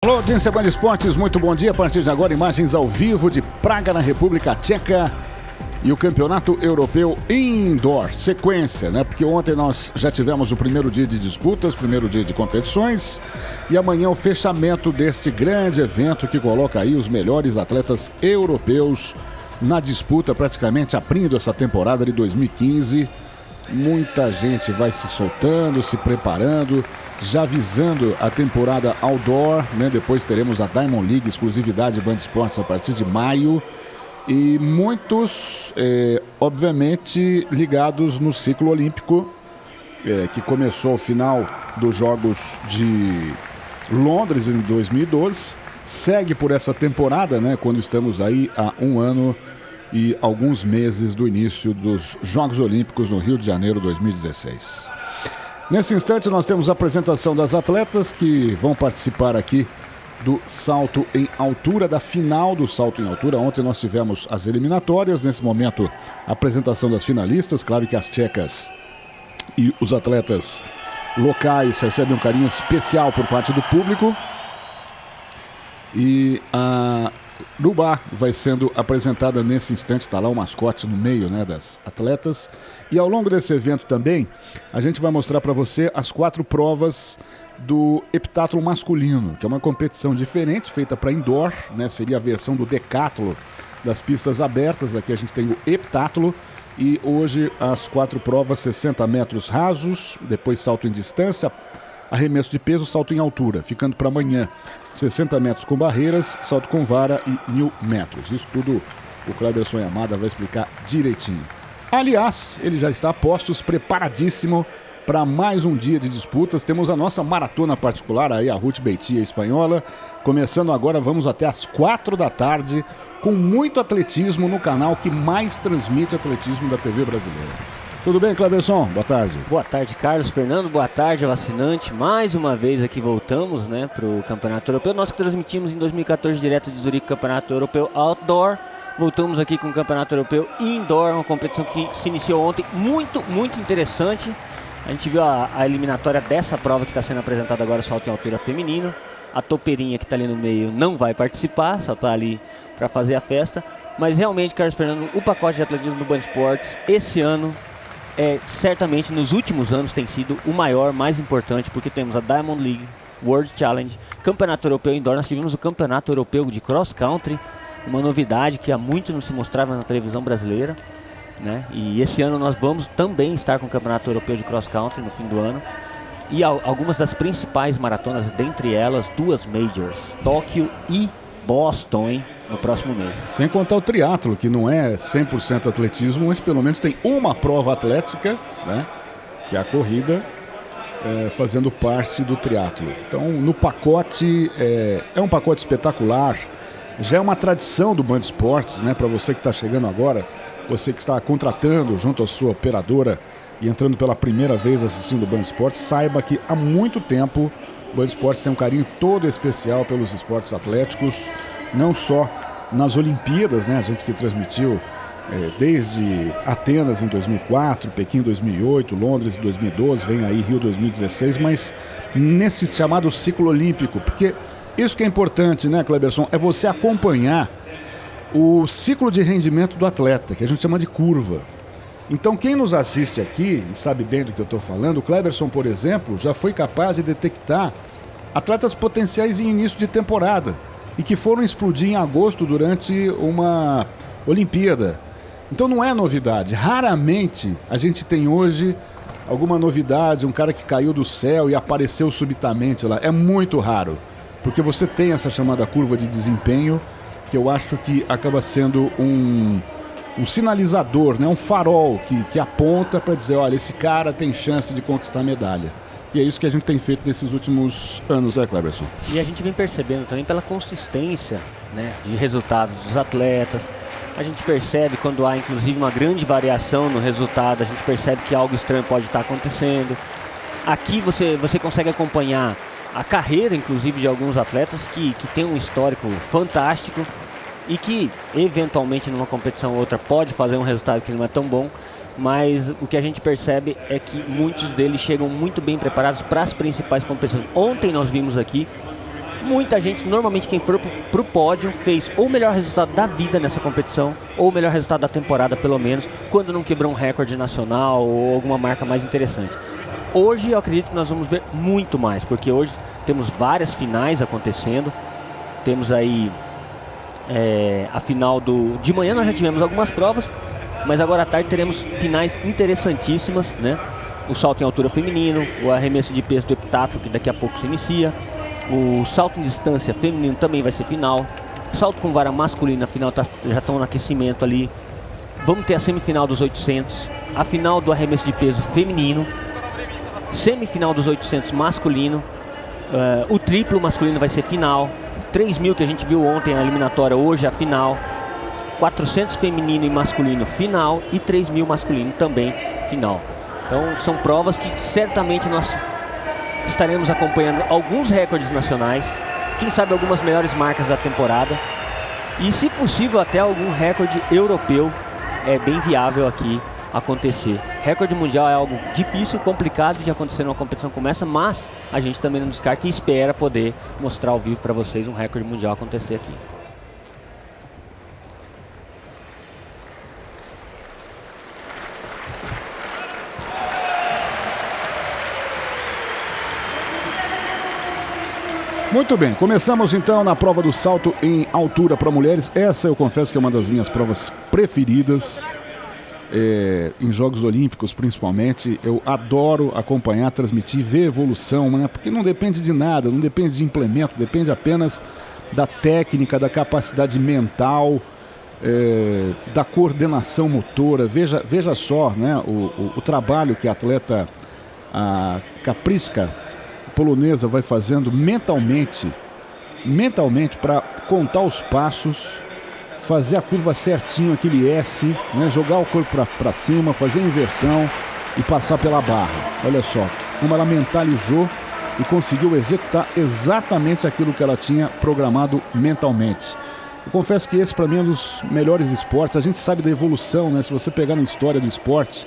Alô, audiência Band Esportes, muito bom dia. A partir de agora, imagens ao vivo de Praga, na República Tcheca, e o Campeonato Europeu Indoor. Sequência, né? Porque ontem nós já tivemos o primeiro dia de disputas, primeiro dia de competições, e amanhã o fechamento deste grande evento que coloca aí os melhores atletas europeus na disputa, praticamente abrindo essa temporada de 2015. Muita gente vai se soltando, se preparando, já visando a temporada outdoor, né? Depois teremos a Diamond League, exclusividade Band Esportes a partir de maio. E muitos, obviamente, ligados no ciclo olímpico, que começou ao final dos Jogos de Londres em 2012. Segue por essa temporada, né? Quando estamos aí há um ano e alguns meses do início dos Jogos Olímpicos no Rio de Janeiro 2016. Nesse instante nós temos a apresentação das atletas que vão participar aqui do salto em altura, da final do salto em altura. Ontem nós tivemos as eliminatórias, nesse momento a apresentação das finalistas. Claro que as tchecas e os atletas locais recebem um carinho especial por parte do público. E a Rubá vai sendo apresentada nesse instante, está lá o mascote no meio, né, das atletas. E ao longo desse evento também, a gente vai mostrar para você as 4 provas do heptatlo masculino, que é uma competição diferente, feita para indoor, né? Seria a versão do decatlo das pistas abertas. Aqui a gente tem o heptatlo e hoje as 4 provas: 60 metros rasos, depois salto em distância, arremesso de peso, salto em altura, ficando para amanhã 60 metros com barreiras, salto com vara e 1000 metros. Isso tudo o Cleberson Yamada vai explicar direitinho. Aliás, ele já está a postos, preparadíssimo para mais um dia de disputas. Temos a nossa maratona particular, aí a Ruth Beitia espanhola, começando agora. Vamos até às 4 da tarde, com muito atletismo no canal que mais transmite atletismo da TV brasileira. Tudo bem, Cleberson? Boa tarde. Boa tarde, Carlos Fernando. Boa tarde ao assinante. Mais uma vez aqui voltamos, né, para o Campeonato Europeu. Nós que transmitimos em 2014 direto de Zurique, Campeonato Europeu Outdoor. Voltamos aqui com o Campeonato Europeu Indoor, uma competição que se iniciou ontem, muito interessante. A gente viu a eliminatória dessa prova que está sendo apresentada agora, salto em altura feminino. A topeirinha que está ali no meio não vai participar, só está ali para fazer a festa. Mas realmente, Carlos Fernando, o pacote de atletismo do Band Esportes esse ano, certamente nos últimos anos, tem sido o maior, mais importante, porque temos a Diamond League, World Challenge, Campeonato Europeu Indoor. Nós tivemos o Campeonato Europeu de Cross Country, uma novidade que há muito não se mostrava na televisão brasileira, né? E esse ano nós vamos também estar com o Campeonato Europeu de Cross Country no fim do ano. E algumas das principais maratonas, dentre elas 2 majors, Tóquio e Boston, hein, no próximo mês. Sem contar o triatlo, que não é 100% atletismo, mas pelo menos tem uma prova atlética, né, que é a corrida, fazendo parte do triatlo. Então, no pacote, é um pacote espetacular. Já é uma tradição do Band Esportes, né, para você que está chegando agora, você que está contratando junto à sua operadora e entrando pela primeira vez assistindo o Band Esportes, saiba que há muito tempo o Band Esportes tem um carinho todo especial pelos esportes atléticos, não só nas Olimpíadas, né? A gente que transmitiu desde Atenas em 2004, Pequim em 2008, Londres em 2012, vem aí Rio 2016, mas nesse chamado ciclo olímpico, porque isso que é importante, né, Cleberson, é você acompanhar o ciclo de rendimento do atleta, que a gente chama de curva. Então quem nos assiste aqui sabe bem do que eu estou falando. O Cleberson, por exemplo, já foi capaz de detectar atletas potenciais em início de temporada e que foram explodir em agosto durante uma Olimpíada. Então não é novidade. Raramente a gente tem hoje alguma novidade, um cara que caiu do céu e apareceu subitamente lá. É muito raro, porque você tem essa chamada curva de desempenho, que eu acho que acaba sendo um sinalizador, né? Um farol que aponta para dizer, olha, esse cara tem chance de conquistar medalha. E é isso que a gente tem feito nesses últimos anos, né, Cleberson? E a gente vem percebendo também pela consistência, né, de resultados dos atletas. A gente percebe quando há, inclusive, uma grande variação no resultado, a gente percebe que algo estranho pode estar acontecendo. Aqui você consegue acompanhar a carreira, inclusive, de alguns atletas que tem um histórico fantástico e que, eventualmente, numa competição ou outra, pode fazer um resultado que não é tão bom, mas o que a gente percebe é que muitos deles chegam muito bem preparados para as principais competições. Ontem nós vimos aqui Muita gente, normalmente quem for pro pódio, fez ou o melhor resultado da vida nessa competição, ou o melhor resultado da temporada, pelo menos, quando não quebrou um recorde nacional ou alguma marca mais interessante. Hoje eu acredito que nós vamos ver muito mais, porque hoje temos várias finais acontecendo. Temos aí a final de manhã, nós já tivemos algumas provas, mas agora à tarde teremos finais interessantíssimas, né? O salto em altura feminino, o arremesso de peso do heptatlo, que daqui a pouco se inicia. O salto em distância feminino também vai ser final. Salto com vara masculina, final já estão no aquecimento ali. Vamos ter a semifinal dos 800, a final do arremesso de peso feminino, semifinal dos 800 masculino, o triplo masculino vai ser final, 3.000 que a gente viu ontem na eliminatória, hoje a final, 400 feminino e masculino final e 3.000 masculino também final. Então são provas que certamente nós estaremos acompanhando alguns recordes nacionais, quem sabe algumas melhores marcas da temporada e, se possível, até algum recorde europeu é bem viável aqui acontecer. Recorde mundial é algo difícil, complicado de acontecer numa competição como essa, mas a gente também não descarta e espera poder mostrar ao vivo para vocês um recorde mundial acontecer aqui. Muito bem, começamos então na prova do salto em altura para mulheres. Essa eu confesso que é uma das minhas provas preferidas, em Jogos Olímpicos principalmente. Eu adoro acompanhar, transmitir, ver evolução, né? Porque não depende de nada, não depende de implemento, depende apenas da técnica, da capacidade mental, da coordenação motora. Veja só, né, o trabalho que a atleta Kapriska polonesa vai fazendo mentalmente para contar os passos, fazer a curva certinho, aquele S, né, jogar o corpo para cima, fazer a inversão e passar pela barra. Olha só como ela mentalizou e conseguiu executar exatamente aquilo que ela tinha programado mentalmente. Eu confesso que esse para mim é um dos melhores esportes. A gente sabe da evolução, né? Se você pegar na história do esporte,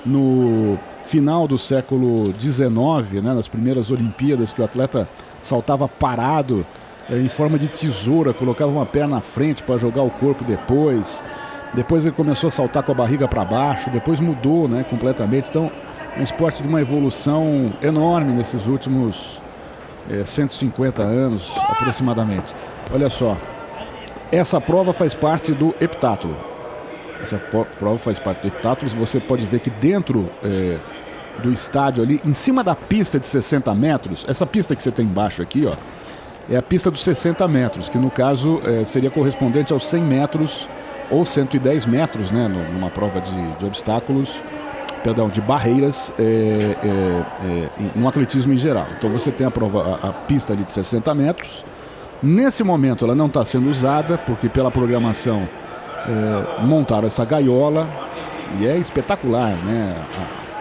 no final do século XIX, né, nas primeiras Olimpíadas, que o atleta saltava parado em forma de tesoura, colocava uma perna à frente para jogar o corpo depois ele começou a saltar com a barriga para baixo, depois mudou, né, completamente. Então, um esporte de uma evolução enorme nesses últimos 150 anos aproximadamente. Olha só, essa prova faz parte do heptatlo. Essa prova faz parte do heptatlo. Você pode ver que dentro do estádio ali, em cima da pista de 60 metros, essa pista que você tem embaixo aqui, ó, é a pista dos 60 metros, que no caso seria correspondente aos 100 metros ou 110 metros, né, numa prova de obstáculos, perdão, de barreiras no atletismo em geral. Então você tem a pista ali de 60 metros. Nesse momento ela não está sendo usada, porque pela programação montaram essa gaiola e é espetacular, né?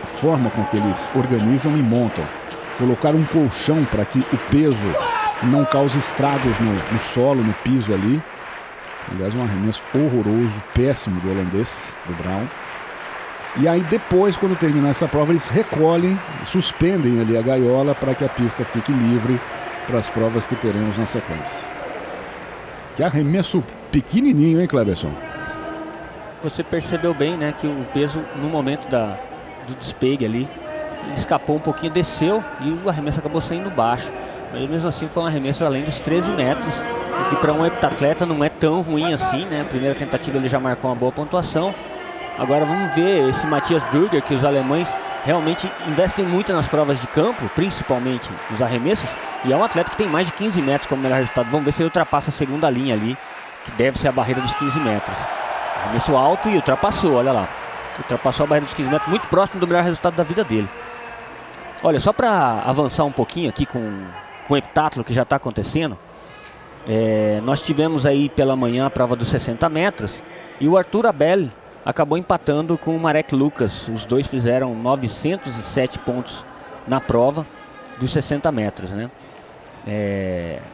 A forma com que eles organizam e montam. Colocaram um colchão para que o peso não cause estragos no solo, no piso ali. Aliás, um arremesso horroroso, péssimo do holandês, do Brown. E aí depois, quando terminar essa prova, eles recolhem, suspendem ali a gaiola para que a pista fique livre para as provas que teremos na sequência. Que arremesso pequenininho, hein, Cleberson? Você percebeu bem, né, que o peso no momento do despegue ali, ele escapou um pouquinho, desceu e o arremesso acabou saindo baixo. Mas mesmo assim foi um arremesso além dos 13 metros, o que para um heptatleta não é tão ruim assim, né? A primeira tentativa ele já marcou uma boa pontuação. Agora vamos ver esse Matthias Brugger, que os alemães realmente investem muito nas provas de campo, principalmente nos arremessos, e é um atleta que tem mais de 15 metros como melhor resultado. Vamos ver se ele ultrapassa a segunda linha ali, que deve ser a barreira dos 15 metros. Arremesso alto e ultrapassou, olha lá. Ultrapassou a barreira dos 15 metros, muito próximo do melhor resultado da vida dele. Olha, só para avançar um pouquinho aqui com o heptatlo que já está acontecendo, nós tivemos aí pela manhã a prova dos 60 metros e o Arthur Abel acabou empatando com o Marek Lucas. Os dois fizeram 907 pontos na prova dos 60 metros, né?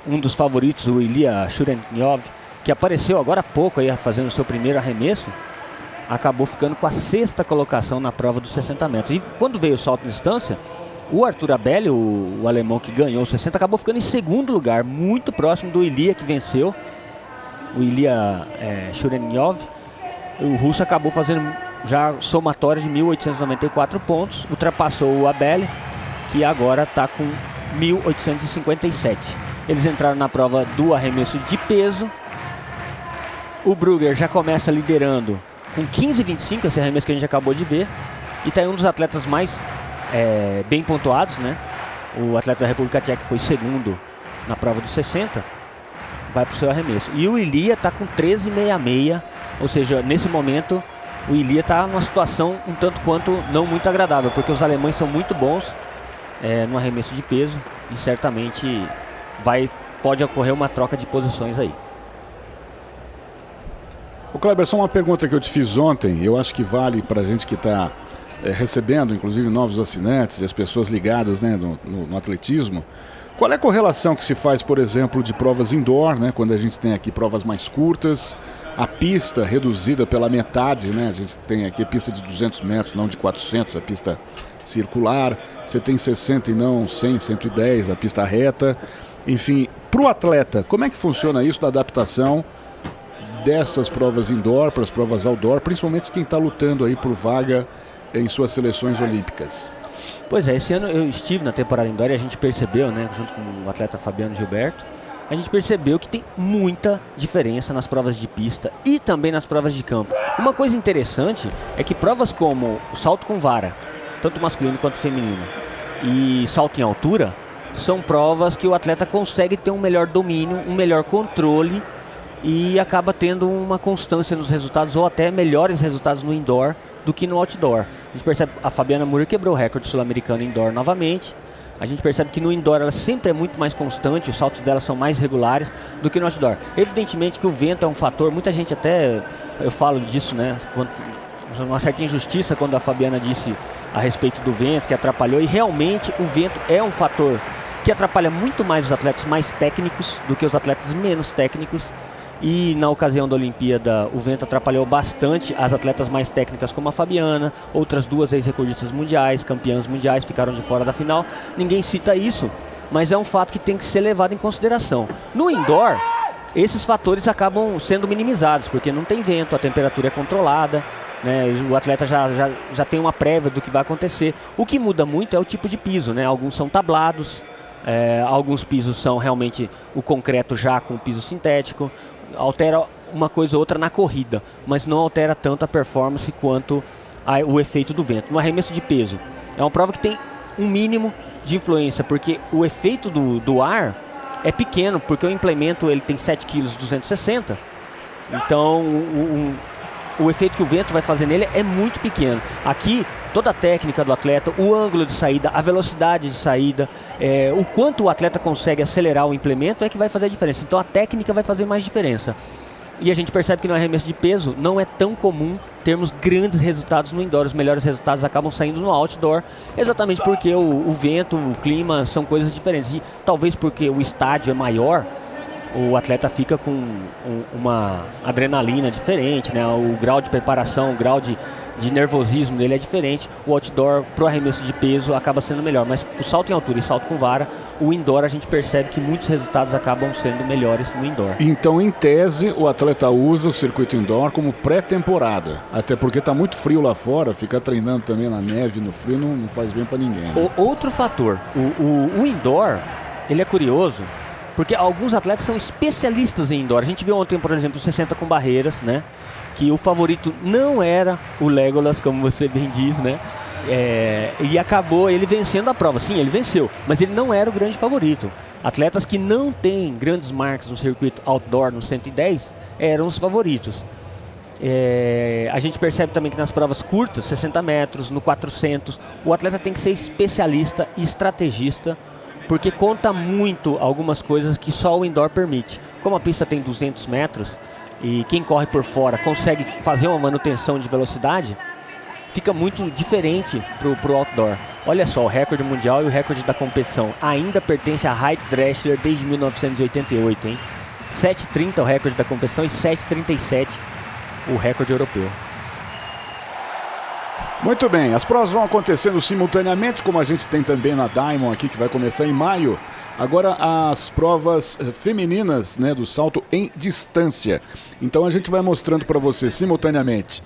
Um dos favoritos, o Ilya Shurenyov, que apareceu agora há pouco aí fazendo o seu primeiro arremesso, acabou ficando com a 6ª colocação na prova dos 60 metros. E quando veio o salto de distância, O Arthur Abelli, o alemão que ganhou o 60, acabou ficando em segundo lugar, muito próximo do Ilia que venceu, o Ilia Shurenyov. O russo acabou fazendo já somatória de 1.894 pontos, ultrapassou o Abelli, que agora está com 1.857. Eles entraram na prova do arremesso de peso. O Brugger já começa liderando com 15,25, esse arremesso que a gente acabou de ver, e está um dos atletas mais bem pontuados, né? O atleta da República Tcheca foi segundo na prova dos 60, vai para o seu arremesso. E o Ilia está com 13,66, ou seja, nesse momento o Ilia está numa situação um tanto quanto não muito agradável, porque os alemães são muito bons no arremesso de peso e certamente pode ocorrer uma troca de posições aí. O Kleber, só uma pergunta que eu te fiz ontem, eu acho que vale para a gente que está recebendo, inclusive, novos assinantes e as pessoas ligadas, né, no atletismo. Qual é a correlação que se faz, por exemplo, de provas indoor, né, quando a gente tem aqui provas mais curtas, a pista reduzida pela metade, né, a gente tem aqui pista de 200 metros, não de 400, a pista circular, você tem 60 e não 100, 110, a pista reta. Enfim, para o atleta, como é que funciona isso da adaptação dessas provas indoor para as provas outdoor, principalmente quem está lutando aí por vaga em suas seleções olímpicas? Pois é, esse ano eu estive na temporada indoor e a gente percebeu, né, junto com o atleta Fabiano Gilberto, a gente percebeu que tem muita diferença nas provas de pista e também nas provas de campo. Uma coisa interessante é que provas como o salto com vara, tanto masculino quanto feminino, e salto em altura, são provas que o atleta consegue ter um melhor domínio, um melhor controle e acaba tendo uma constância nos resultados ou até melhores resultados no indoor do que no outdoor. A gente percebe a Fabiana Murer quebrou o recorde sul-americano indoor novamente. A gente percebe que no indoor ela sempre é muito mais constante, os saltos dela são mais regulares do que no outdoor. Evidentemente que o vento é um fator, muita gente até, eu falo disso, né, uma certa injustiça quando a Fabiana disse a respeito do vento, que atrapalhou, e realmente o vento é um fator que atrapalha muito mais os atletas mais técnicos do que os atletas menos técnicos. E na ocasião da Olimpíada o vento atrapalhou bastante as atletas mais técnicas como a Fabiana, outras duas ex-recordistas mundiais, campeãs mundiais, ficaram de fora da final. Ninguém cita isso, mas é um fato que tem que ser levado em consideração. No indoor, esses fatores acabam sendo minimizados, porque não tem vento, a temperatura é controlada, né, o atleta já tem uma prévia do que vai acontecer. O que muda muito é o tipo de piso, né? Alguns são tablados, alguns pisos são realmente o concreto já com o piso sintético. Altera uma coisa ou outra na corrida, mas não altera tanto a performance quanto o efeito do vento. No arremesso de peso, é uma prova que tem um mínimo de influência, porque o efeito do ar é pequeno, porque o implemento ele tem 7,260 kg, então o efeito que o vento vai fazer nele é muito pequeno. Aqui, toda a técnica do atleta, o ângulo de saída, a velocidade de saída, o quanto o atleta consegue acelerar o implemento é que vai fazer a diferença. Então a técnica vai fazer mais diferença. E a gente percebe que no arremesso de peso não é tão comum termos grandes resultados no indoor. Os melhores resultados acabam saindo no outdoor, exatamente porque o vento, o clima são coisas diferentes. E talvez porque o estádio é maior, o atleta fica com uma adrenalina diferente, né? O grau de preparação, o grau de nervosismo dele é diferente. O outdoor pro arremesso de peso acaba sendo melhor, mas o salto em altura e salto com vara, o indoor a gente percebe que muitos resultados acabam sendo melhores no indoor. Então, em tese, o atleta usa o circuito indoor como pré-temporada, até porque está muito frio lá fora, ficar treinando também na neve, no frio, não faz bem para ninguém, né? Outro fator, o indoor, ele é curioso, porque alguns atletas são especialistas em indoor. A gente viu ontem, por exemplo, o 60 com barreiras, né? Que o favorito não era o Legolas, como você bem diz, né? E acabou ele vencendo a prova. Sim, ele venceu, mas ele não era o grande favorito. Atletas que não têm grandes marcas no circuito outdoor, no 110, eram os favoritos. A gente percebe também que nas provas curtas, 60 metros, no 400, o atleta tem que ser especialista e estrategista, porque conta muito algumas coisas que só o indoor permite. Como a pista tem 200 metros e quem corre por fora consegue fazer uma manutenção de velocidade, fica muito diferente pro outdoor. Olha só, o recorde mundial e o recorde da competição ainda pertence a Heidi Dressler desde 1988, hein? 7,30 o recorde da competição e 7,37 o recorde europeu. Muito bem, as provas vão acontecendo simultaneamente, como a gente tem também na Diamond aqui, que vai começar em maio. Agora as provas femininas, né, do salto em distância. Então a gente vai mostrando para você simultaneamente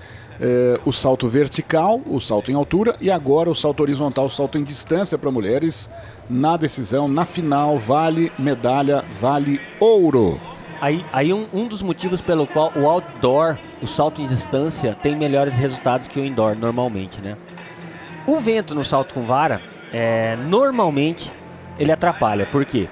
o salto vertical, o salto em altura e agora o salto horizontal, o salto em distância para mulheres. Na decisão, na final, vale medalha, vale ouro. Aí um dos motivos pelo qual o outdoor, o salto em distância, tem melhores resultados que o indoor normalmente, né? O vento no salto com vara, normalmente, ele atrapalha. Por quê?